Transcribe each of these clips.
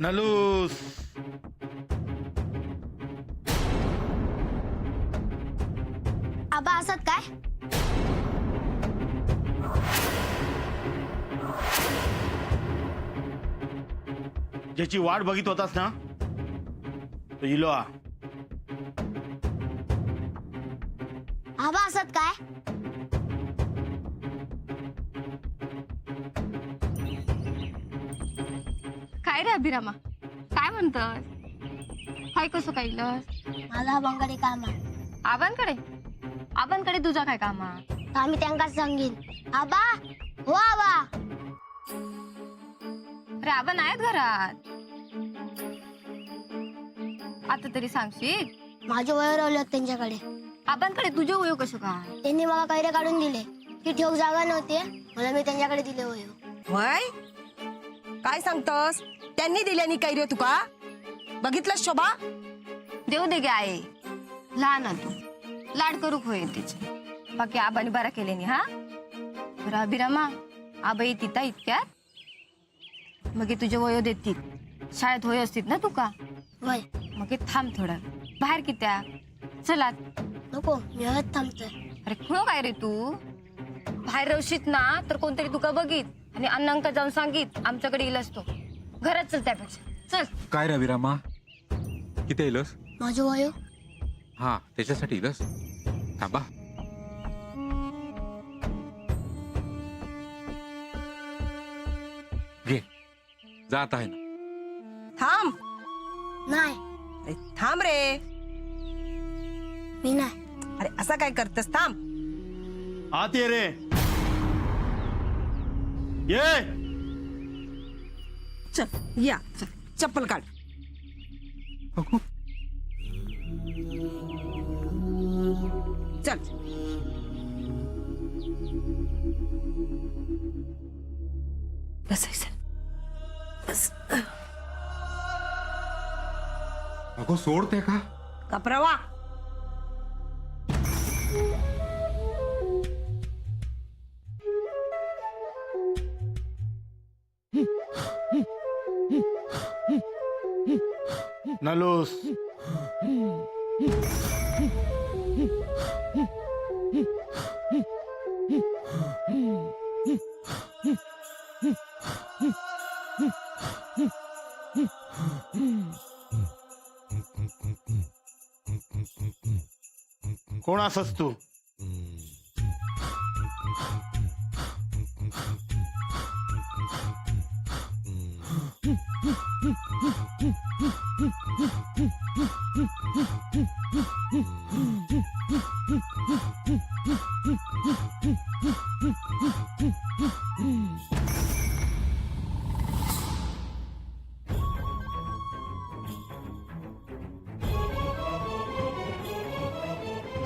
नलूस आबा असत काय? ज्याची वाट बघित होतास ना तो इलो आ. आबा असत काय? काय रे अभिरामा, काय म्हणतोस? हाय कसं काय इलस? मला बंगाली काम आहे. आबांकडे तुझा काय काम आहे? तर आम्ही त्यांना सांगेन. आबा हो आबा. अरे आबा नाहीत घरात. आता तरी सांगशील. माझे वय राहिले त्यांच्याकडे. आबांकडे तुझे वयो कसं काय? त्यांनी मला कैरे काढून दिले. ती ठेव जागा नव्हती मला मी त्यांच्याकडे दिले वय. वय काय सांगतस? त्यांनी दिल्यानी कैरे तुका बघितलं शोभा? देऊ दे गे आई, लहान तू लाड करू होईल तिचे. बाकी आबाने बरा केले नी. हा बरं अभिरामा, आबा येतीता इतक्यात? मग तुझे वयो देतील. शाळेत होय असतील ना तुका? वय मग थांब थोडं बाहेर कित्या चला. नको मी हळद थांबतोय. अरे खुळो काय रे तू? बाहेर रवशीत ना तर कोणतरी तुका बघित आणि अण्णांका जाऊन सांगित आमच्याकडे येईल असतो. घरात चल त्यापेक्षा चल. काय रविरामा किती येलस? माझे वय हा त्याच्यासाठी येलस. थांबा घे जात आहे ना. थांब. नाही. अरे थांब रे. मी नाही. अरे असं काय करतस? थांब. आत ये रे. ये चल या चल. चप्पल काढ. अगो, चल. बसायचं. बस. अगो सोडते का? कपरवा. नलूस कोण असस तू?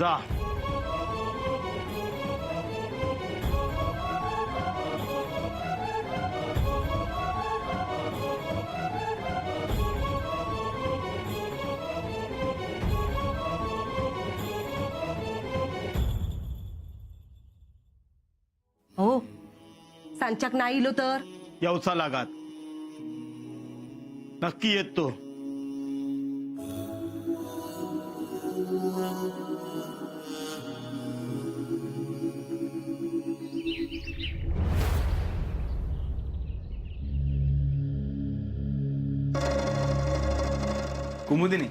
जा. हो सांच्याक नाही इलो तर येवचा लागात नक्की येत तो. कुमुदिनी,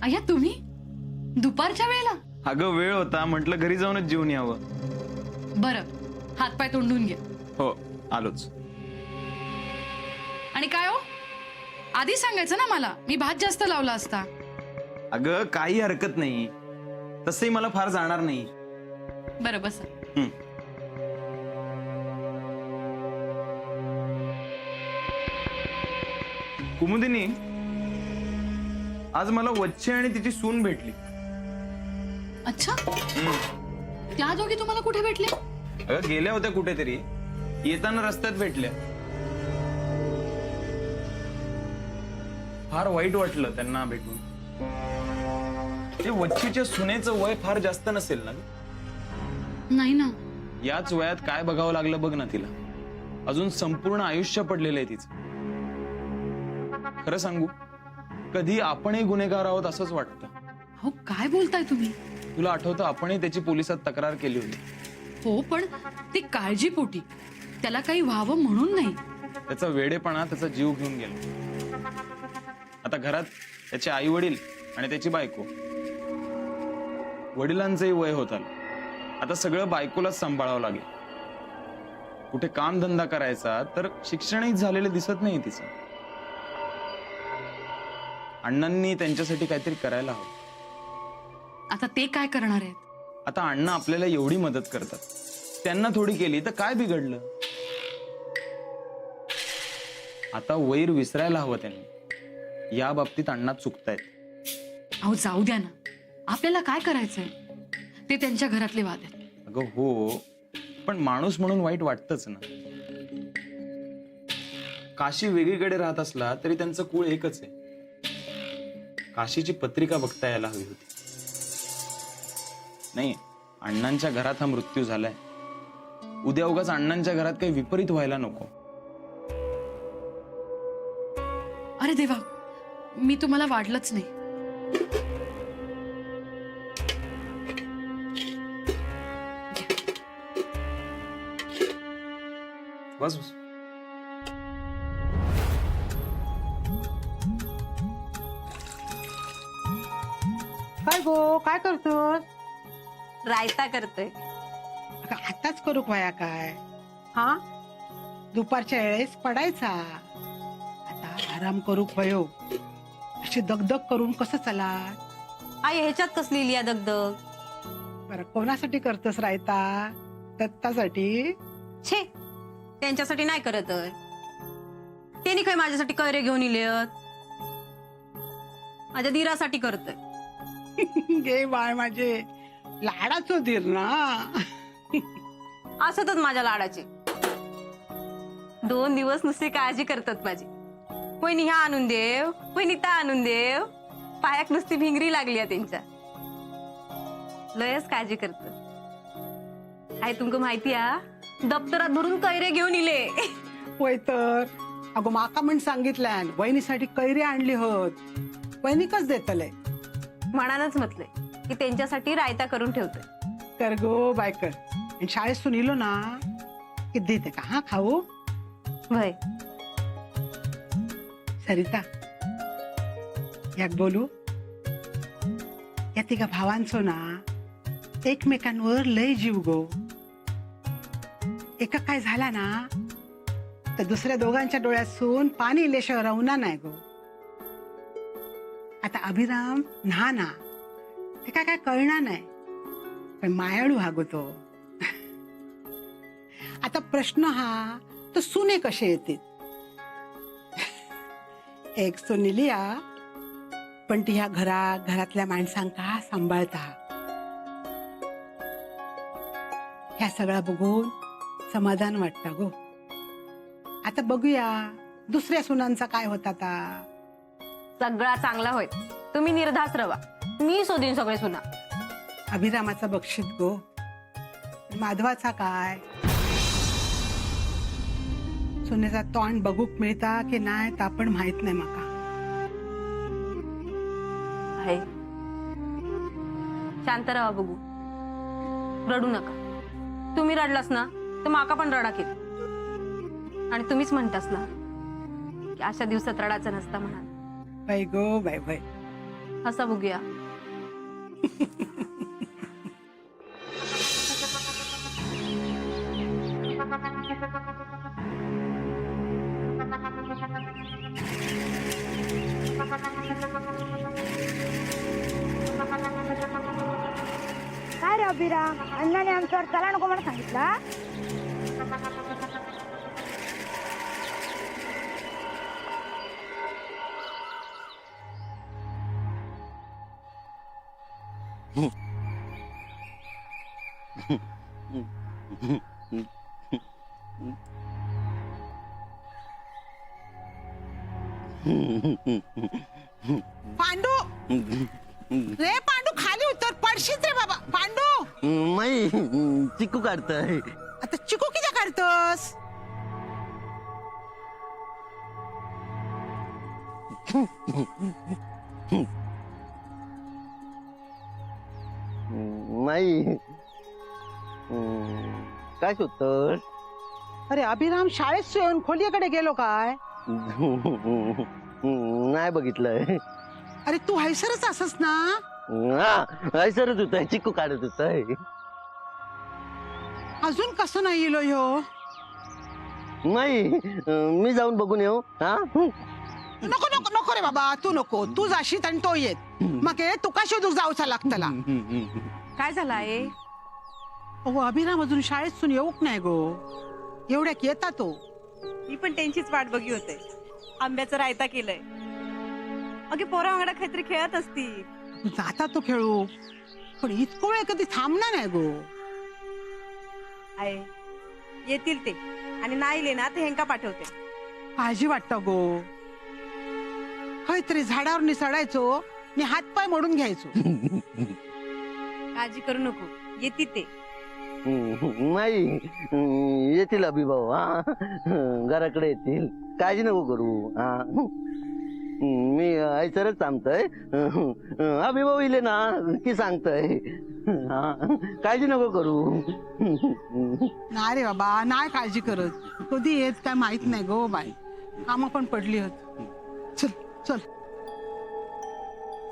अय्या तुम्ही दुपारच्या वेळेला? अगं वेळ होता म्हटलं घरी जाऊनच जेवून यावं. बरं, हातपाय तोंडून घ्या. हो आलोच. आणि काय हो, आधी सांगायचं ना मला, मी भात जास्त लावला असता. अगं काही हरकत नाही, तसंही मला फार जाणार नाही. बरं बस. कुमुदिनी, आज मला वच्छे आणि तिची सून भेटली. अच्छा, त्या दोघी तुम्हाला कुठे भेटले? अगं गेल्या होत्या कुठेतरी, येताना रस्त्यात भेटल्या. फार वाईट वाटलं त्यांना भेटून. ते वच्छीच्या सुनेचं वय फार जास्त नसेल ना? नाही ना. याच वयात काय बघावं लागलं बघ ना तिला. अजून संपूर्ण आयुष्य पडलेलं आहे तिचं. खरं सांगू, कधी आपणही गुन्हेगार आहोत असंच वाटतं. हो काय बोलताय तुम्ही? तुला आठवतं आपणही त्याची पोलिसात तक्रार केली होती. हो पण ती काळजीपोटी, त्याला काही व्हावं म्हणून नाही. त्याचा वेडेपणा त्याचा जीव घेऊन गेला. आता घरात त्याचे आई वडील आणि त्याची बायको. वडिलांचंही वय होत आलं. आता सगळं बायकोलाच सांभाळावं लागेल. कुठे काम धंदा करायचा तर शिक्षणही झालेलं दिसत नाही तिचं. अण्णांनी त्यांच्यासाठी काहीतरी करायला हवं. आता ते काय करणार आहेत? आता अण्णा आपल्याला एवढी मदत करतात, त्यांना थोडी केली तर काय बिघडलं? आता वैर विसरायला हवं त्यांनी. या बाबतीत अण्णा चुकतायत. अहो जाऊ द्या ना, आपल्याला काय करायचंय ते त्यांच्या घरातले वाद आहेत. अगं हो, पण माणूस म्हणून वाईट वाटतच ना. काशी वेगळीकडे राहत असला तरी त्यांचं कुळ एकच आहे. काशीची पत्रिका बघता यायला हवी होती. नाही, अण्णांच्या घरात हा मृत्यू झालाय. उद्या उगाच अण्णांच्या घरात काही विपरीत व्हायला नको. अरे देवा, मी तुम्हाला वाढलंच नाही. बस बस. काय गो काय करतोस? रायता करतोय. अगं, आताच करू वया काय? हा, दुपारच्या वेळेस पडायचा. आता आराम करू वयो. अशी दगदग करून कसं चला? आई ह्याच्यात कसली लिया दगदग? बरं, कोणासाठी करतोस रायता? दत्तासाठी? छे, त्यांच्यासाठी नाही करत. त्यांनी काय माझ्यासाठी कैरे घेऊन इलेत? माझ्या धीरासाठी करतोय. गे बाळ माझे, लाडाचो धीर ना. असतच माझ्या लाडाचे. 2 दिवस नुसती काळजी करतात माझी. कोणी ह्या आणून देव, कोणी त्या आणून देव. पायाक नुसती भिंगरी लागली आहे त्यांच्या. लयच काळजी करत. आई तुमक माहिती आहे, दप्तरात भरून कैरे घेऊन इले. होय तर. अगो माका म्हण सांगितल्यान वहिनीसाठी कैरी आणली होत. वहिनी कस देतलंय? म्हणानच म्हटलंय की त्यांच्यासाठी रायता करून ठेवतोय. कर गो बायकर. आणि शाळेतून इलो ना की देते का? हा, खाऊ. भय सरिता, याक बोलू. या तिघा भावांचो ना एकमेकांवर लय जीव गो. एका काय झाला ना तर दुसऱ्या दोघांच्या डोळ्यातून पाणी इल्याशिवाय राहूना नाही गो. आता अभिराम ना ते काय कळणार नाही, पण मायाळू हा गो तो. आता प्रश्न हा तर सुने कसे येते? एक सुनिलिया, पण ती ह्या घरातल्या माणसांका सांभाळता. ह्या सगळा बघून समाधान वाटतं गो. आता बघूया दुसऱ्या सुनांचा काय होता. आता सगळा चांगला होय. तुम्ही निर्धास्त रवा. मी शोधीन सगळे सुना. अभिरामाचा बक्षीस गो. माधवाचा काय? सुनेचा तोंड बघूक मिळता की नाही तर आपण माहित नाही माका. आहे शांत राहा, बघू. रडू नका. तुम्ही रडलास ना तर माका पण रडा केली. आणि तुम्हीच म्हणतास ना की अशा दिवसात रडायचं नसता म्हणा. बाई गो बाई बाई. असं बघूया. काय रे अभिराम, अण्णाने आमच्यावर चला नको म्हणून सांगितला? पांडू, रे पांडू, खाली उतर. पडशीच रे बाबा. पांडू, माई चिकू काढतोय. आता चिकू किती काढतोस? माई काय शोधतोस? अरे अभिराम शाळेत येऊन खोलीकडे गेलो काय? नाही बघितलंय. अरे तू हैसरच असस ना? हा सरच होत चिक्कू काढत होत. अजून कसं नाही येलो ह्यो? नाही मी जाऊन बघून येऊ. हा नको नको नको रे बाबा, तू नको. तू जाशीत आणि तो येत मग हे तुका शोधूक जाऊचा लागतला. काय झालं आहे? अहो अभिराम अजून शाळेतून येऊक नाही गो. एवढ्याक येता तो. मी पण त्यांचीच वाट बघी होते. आंब्याचं रायता केलंय. अगे पोरा वांगडा काहीतरी खेळत असतील. जाता तो खेळू, पण इतको वेळ कधी थांबणार नाही गो. आहे येतील ते, आणि नाही ले ना ते हेंका पाठवते. काळजी वाटत गो. काहीतरी झाडावर निसडायचो आणि हातपाय मोडून घ्यायचो. काळजी करू नको, येतील ते. नाही येतील अभिभाऊ. हा घराकडे येतील, काळजी नको करू. हा मी ऐसरच थांबतोय. अभिभाऊ इले ना की सांगतोय. हा काळजी नको करू. नाही रे बाबा, नाही काळजी करत. कधी येत काय माहित नाही गो बाई. कामं पण पडली होत. चल चल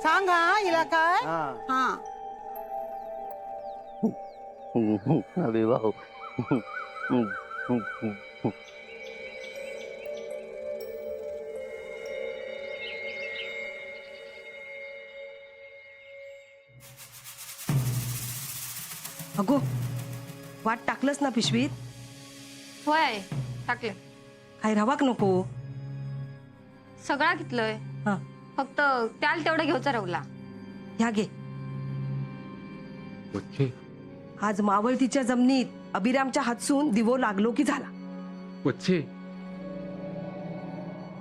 सांग हा हिला काय. हा अभिभाऊ अगो वाट टाकलंस ना पिशवीत? होय आई, टाकले. काय रावाक नको. सगळा घेतलंय. हा फक्त त्याला तेवढं घेऊचा रवला. ह्या घे. वच्छे आज मावळतीच्या जमिनीत अभिरामच्या हातसून दिवो लागलो की झाला. वच्छे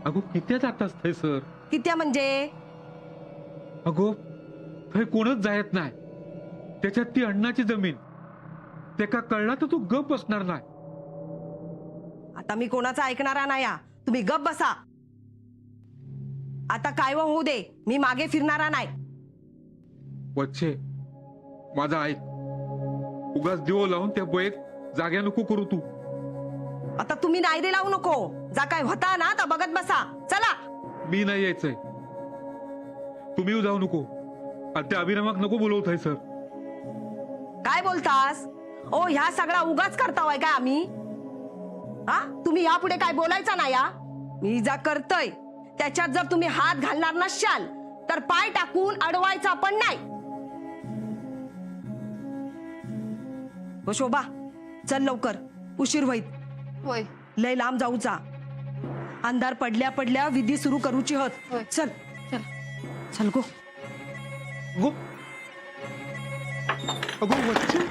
अगो कित्या जातास थंय सर? कित्या म्हणजे? अगो थंय कोणच जायत नाही. त्याच्यात ती अण्णाची जमीन. ते का कळला तर तू गप बसणार नाही. आता मी कोणाचा ऐकणारा नाही. तुम्ही गप बसा. आता काय व होऊ दे, मी मागे फिरणारा नाही. वच्छे माझा ऐक. उगाच दिवो लावून त्या बयेत जाग्या नको करू तू. आता तुम्ही नायदे लावू नको. जा काय होता ना तर बघत बसा. चला. मी नाही यायचंय. तुम्ही जाऊ नको. आणि त्या अभिरामाक नको बोलवत सर. काय बोलतास? ओ ह्या सगळा उगाच करतावाय काय आम्ही? हा तुम्ही यापुढे काय बोलायचं नाही. मी जा करतोय त्याच्यात जर तुम्ही हात घालणार नसाल तर पाय टाकून अडवायचा पण नाही. हो शोभा चल लवकर, उशीर होईत. होय. लय लांब जाऊचा. अंधार पडल्या पडल्या विधी सुरू करूची होय. हत. चल चल चल गो. गो अगो वच्छे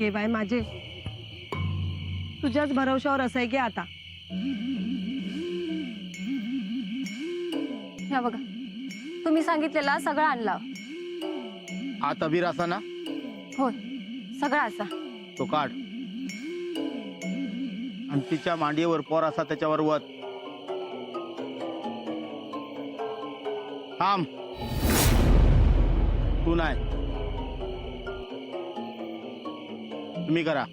हे बाय माझे तुझ्याच भरवशावर असं आहे की आता. ह्या बघा, तुम्ही सांगितलेला सगळं आणला. आत अभिर असा ना? होय, सगळा असा. तो काढ. आणि तिच्या मांडीवर पोर असा त्याच्यावर वत. थांब, तू नाही, तुम्ही करा.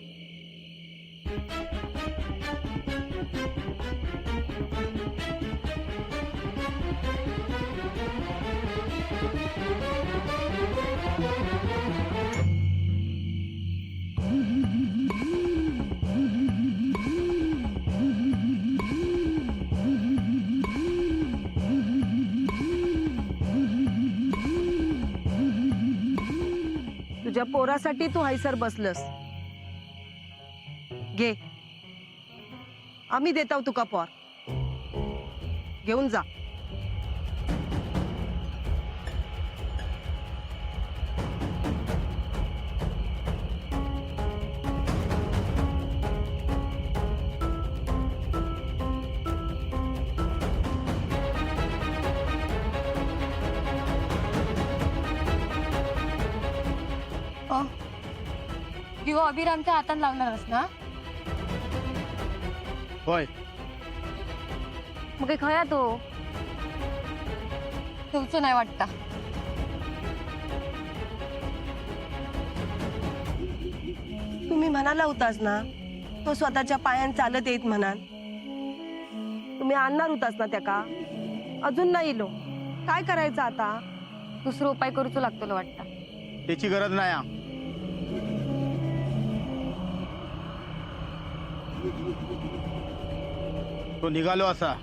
तुझ्या पोरासाठी तू हैसर बसलस. घे, आम्ही देताव तुका पोर. घेऊन जा. किंवा अभिरामच्या हातात लावणारच ना? होय, मग काही खया तो ठेवचो नाही वाटता. तुम्ही म्हणाला होतास ना तो स्वतःच्या पायान चालत येत म्हणान. तुम्ही आणणार होतास ना त्याका. अजून नाही इलो. काय करायचं आता? दुसरं उपाय करूचो लागतो वाटता. त्याची गरज नाही हा. तो निघालो असा.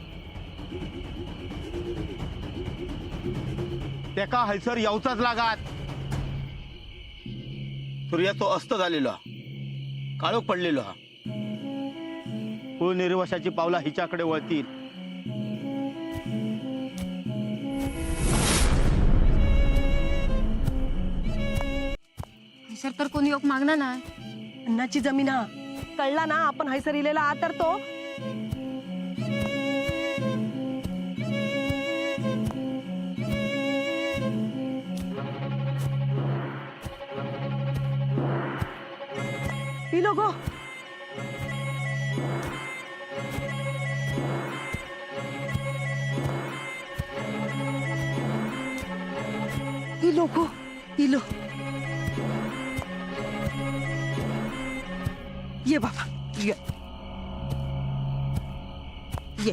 त्याका हैसर येऊचाच लागात. सूर्य तो अस्त झालेलो हा, काळोख पडलेलो हा. कुळ निर्वशाची पावला हिच्याकडे वळतील. सर तर कोणी योग मागणार ना. अन्नाची जमीन हा कळला ना. आपण हैसर इलेला आ तर तो इलो गो. इलो गो, इलो. ये बाबा, ये ये.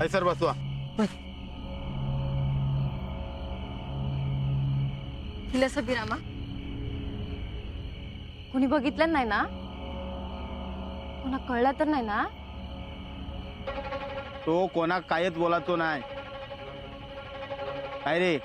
हैसर बसवा. दिलं अभिरामा. कोणी बघितलं नाही ना? कोणा कळलं तर नाही ना? तो कोणा कायच बोलातो नाही. काय रे?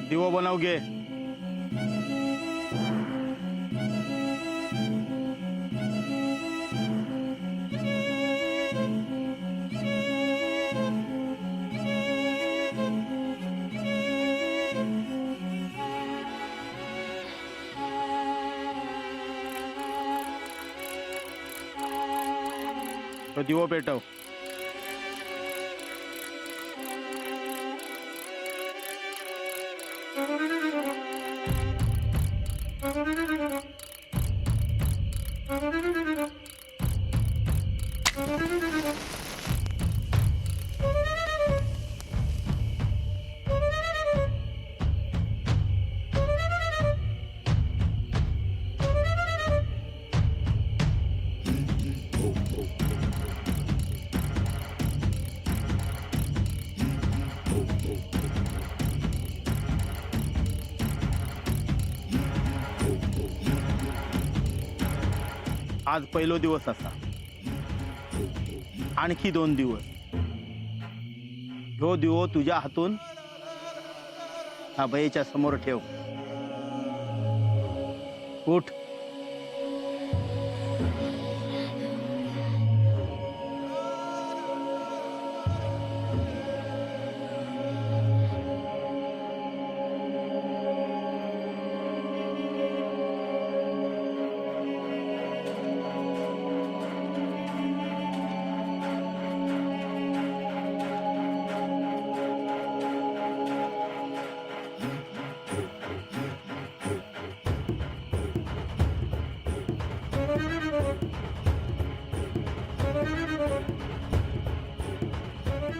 दिवो बनव घे. तो दिवो पेटव. आज पहिलो दिवस असा. आणखी 2 दिवस. ह्यो दिवो तुझ्या हातून हा बयेच्या समोर ठेव. उठ.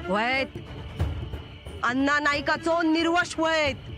वयत अण्णा नाईकाचो निर्वश वयत